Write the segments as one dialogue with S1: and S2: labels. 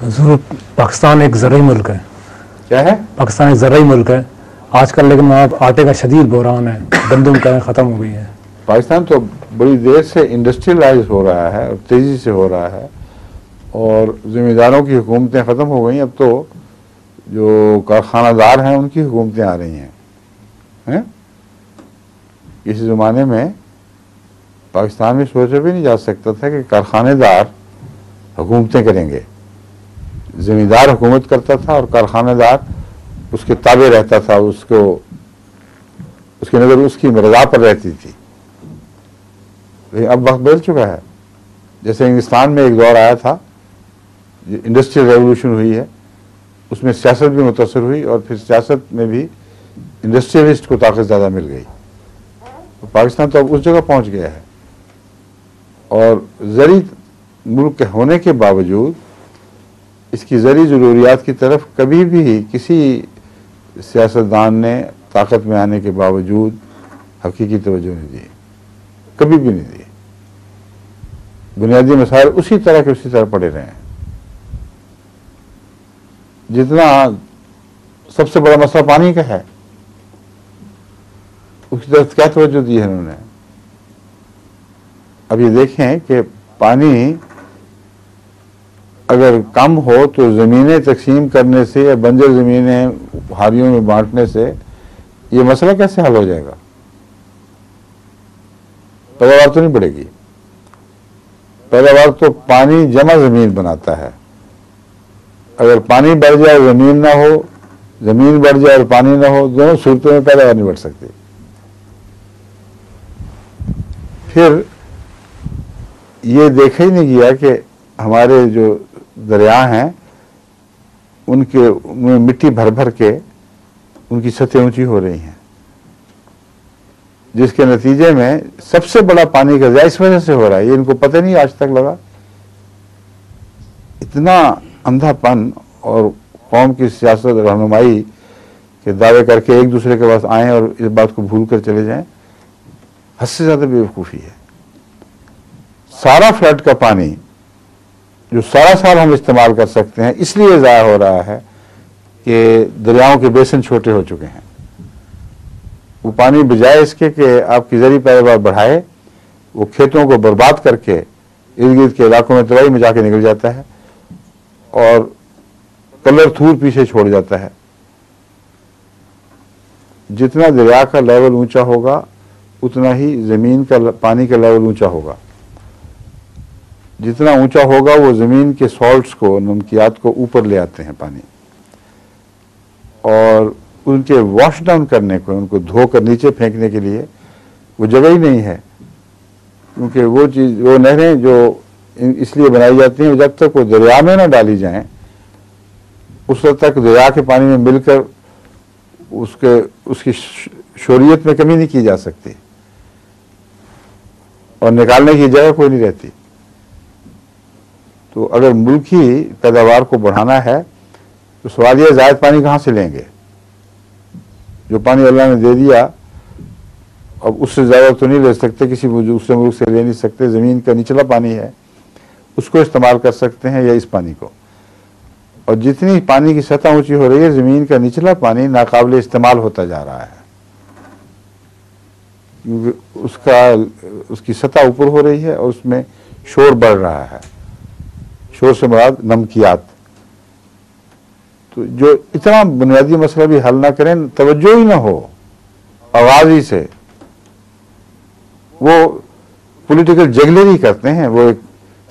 S1: ज़रूर। पाकिस्तान एक ज़रूरी मुल्क है।
S2: क्या है?
S1: पाकिस्तान एक ज़रूरी मुल्क है आजकल, लेकिन अब आटे का शदीद बहरान है, गंदम का ख़त्म हो गई है।
S2: पाकिस्तान तो बड़ी देर से इंडस्ट्रियलाइज हो रहा है और तेज़ी से हो रहा है, और ज़िम्मेदारों की हुकूमतें ख़त्म हो गई। अब तो जो कारखानादार हैं उनकी हुकूमतें आ रही हैं। इस ज़माने में पाकिस्तान में सोचा भी नहीं जा सकता था कि कारखानेदार हुकूमतें करेंगे। ज़मींदार हुकूमत करता था और कारखानेदार उसके ताबे रहता था, उसकी नज़र उसकी रज़ा पर रहती थी। लेकिन अब वक्त बदल चुका है। जैसे हिंदुस्तान में एक दौर आया था, इंडस्ट्रियल रेवोल्यूशन हुई है, उसमें सियासत भी मुतासर हुई और फिर सियासत में भी इंडस्ट्रियलिस्ट को ताकत ज़्यादा मिल गई। तो पाकिस्तान तो अब उस जगह पहुंच गया है, और ज़री मुल्क के होने के बावजूद इसकी ज़री ज़रूरियात की तरफ कभी भी किसी सियासतदान ने ताकत में आने के बावजूद हकीकी तवज्जो नहीं दी, कभी भी नहीं दी। बुनियादी मसाइल उसी तरह के उसी तरह पड़े रहे हैं। जितना सबसे बड़ा मसला पानी का है, उसकी तरफ क्या तवज्जो दी है उन्होंने? अब ये देखें कि पानी अगर कम हो तो ज़मीनें तकसीम करने से या बंजर ज़मीनें हारियों में बांटने से ये मसला कैसे हल हो जाएगा? पैदावार तो नहीं बढ़ेगी। पैदावार तो पानी जमा ज़मीन बनाता है। अगर पानी बढ़ जाए ज़मीन ना हो, ज़मीन बढ़ जाए और पानी ना हो, दोनों सूरतों में पैदावार नहीं बढ़ सकती। फिर ये देखा ही नहीं गया कि हमारे जो दरिया हैं उनमें मिट्टी भर भर के उनकी सतह ऊंची हो रही हैं, जिसके नतीजे में सबसे बड़ा पानी का ज़ाया इस वजह से हो रहा है। ये इनको पता नहीं आज तक लगा। इतना अंधापन और कौम की सियासत रहनुमाई के दावे करके एक दूसरे के पास आएँ और इस बात को भूल कर चले जाएं, हद से ज़्यादा बेवकूफ़ी है। सारा फ्लड का पानी जो सारा साल हम इस्तेमाल कर सकते हैं, इसलिए ज़ाया हो रहा है कि दरियाओं के बेसिन छोटे हो चुके हैं। वो पानी बजाय इसके कि आपकी ज़री पैदावार बढ़ाए, वो खेतों को बर्बाद करके इर्द गिर्द के इलाकों में तबाही में जाके निकल जाता है और कलर थूर पीछे छोड़ जाता है। जितना दरिया का लेवल ऊंचा होगा उतना ही ज़मीन का पानी का लेवल ऊंचा होगा। जितना ऊंचा होगा वो ज़मीन के सॉल्ट्स को, नमकियात को ऊपर ले आते हैं पानी, और उनके वॉश डाउन करने को, उनको धोकर नीचे फेंकने के लिए वो जगह ही नहीं है। क्योंकि वो नहरें जो इसलिए बनाई जाती हैं, जब तक वो दरिया में ना डाली जाएं उस वक्त तक दरिया के पानी में मिलकर उसकी शोरियत में कमी नहीं की जा सकती और निकालने की जगह कोई नहीं रहती। तो अगर मुल्की पैदावार को बढ़ाना है तो सवाल यह, ज़ायद पानी कहाँ से लेंगे? जो पानी अल्लाह ने दे दिया अब उससे ज़्यादा तो नहीं ले सकते, किसी दूसरे मुल्क से ले नहीं सकते। ज़मीन का निचला पानी है, उसको इस्तेमाल कर सकते हैं या इस पानी को। और जितनी पानी की सतह ऊंची हो रही है, ज़मीन का निचला पानी नाकाबिल इस्तेमाल होता जा रहा है, क्योंकि उसकी सतह ऊपर हो रही है और उसमें शोर बढ़ रहा है। शोर से मुराद नमकियात। तो जो इतना बुनियादी मसला भी हल ना करें, तवज्जो ही ना हो आवाज़ ही से, वो पॉलिटिकल जगलरी करते हैं, वो एक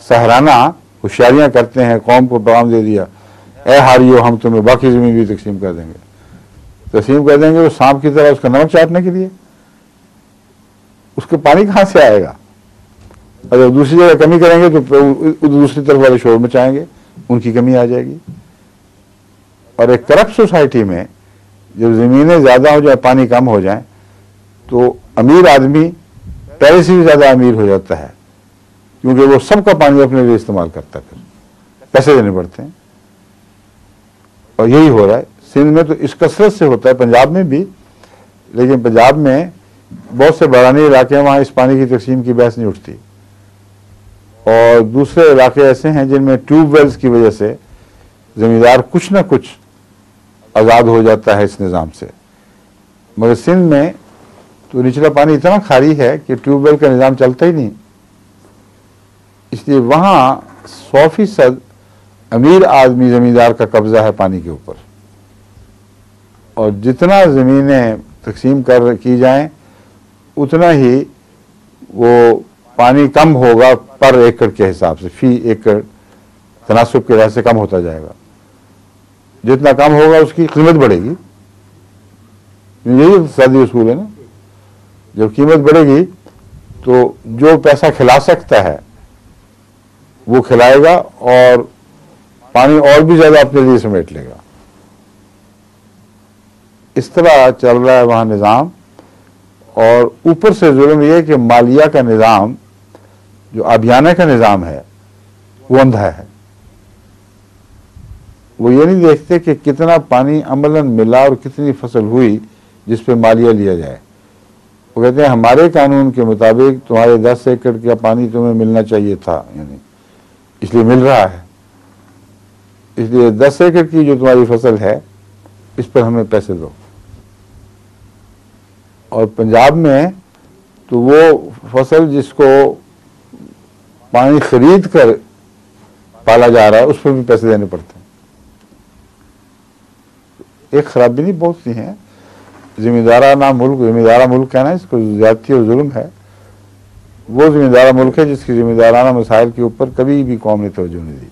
S2: सहराना होशियारियाँ करते हैं, कौम को पैगाम दे दिया, ए हारियो हम तुम्हें बाकी ज़मीन भी तकसीम कर देंगे। वो सांप की तरह उसका नमक चाटने के लिए। उसके पानी कहाँ से आएगा? अगर दूसरी जगह कमी करेंगे तो दूसरी तरफ वाले शोर मचाएंगे, उनकी कमी आ जाएगी। और एक करप्ट सोसाइटी में जब ज़मीनें ज़्यादा हो जाए, पानी कम हो जाए, तो अमीर आदमी पहले से भी ज़्यादा अमीर हो जाता है, क्योंकि वो सबका पानी अपने लिए इस्तेमाल करता है, फिर पैसे देने पड़ते हैं। और यही हो रहा है सिंध में, तो इस कसरत से होता है, पंजाब में भी। लेकिन पंजाब में बहुत से बरानी इलाके हैं, वहाँ इस पानी की तकसीम की बहस नहीं उठती। और दूसरे इलाके ऐसे हैं जिनमें ट्यूबवेल्स की वजह से जमींदार कुछ ना कुछ आज़ाद हो जाता है इस निज़ाम से। मगर सिंध में तो निचला पानी इतना खारी है कि ट्यूबवेल का निज़ाम चलता ही नहीं, इसलिए वहाँ 100% अमीर आदमी ज़मींदार का कब्जा है पानी के ऊपर, और जितना ज़मीनें तकसीम की जाएं उतना ही वो पानी कम होगा पर एकड़ के हिसाब से, फी एकड़ तनासुब के लिहाज से कम होता जाएगा। जितना कम होगा उसकी कीमत बढ़ेगी, यही इक़्तिसादी उसूल है ना। जब कीमत बढ़ेगी तो जो पैसा खिला सकता है वो खिलाएगा और पानी और भी ज़्यादा अपने लिए समेट लेगा। इस तरह चल रहा है वहाँ निज़ाम। और ऊपर से जुल्म यह है कि मालिया का निज़ाम, जो आबियाना का निज़ाम है, वो अंधा है। वो ये नहीं देखते कि कितना पानी अमलन मिला और कितनी फसल हुई जिस पे मालिया लिया जाए। वो कहते हैं हमारे कानून के मुताबिक तुम्हारे 10 एकड़ का पानी तुम्हें मिलना चाहिए था, यानी इसलिए मिल रहा है, इसलिए 10 एकड़ की जो तुम्हारी फसल है इस पर हमें पैसे दो। और पंजाब में तो वो फसल जिसको पानी खरीद कर पाला जा रहा है उस पर भी पैसे देने पड़ते हैं। एक खराबी नहीं, बहुत सी हैं। जिम्मेदाराना मुल्क कहना इसको ज्यादती और जुल्म है। वो जिम्मेदारा मुल्क है जिसकी जिम्मेदाराना मसाइल के ऊपर कभी भी कौम ने तवज्जो नहीं दी।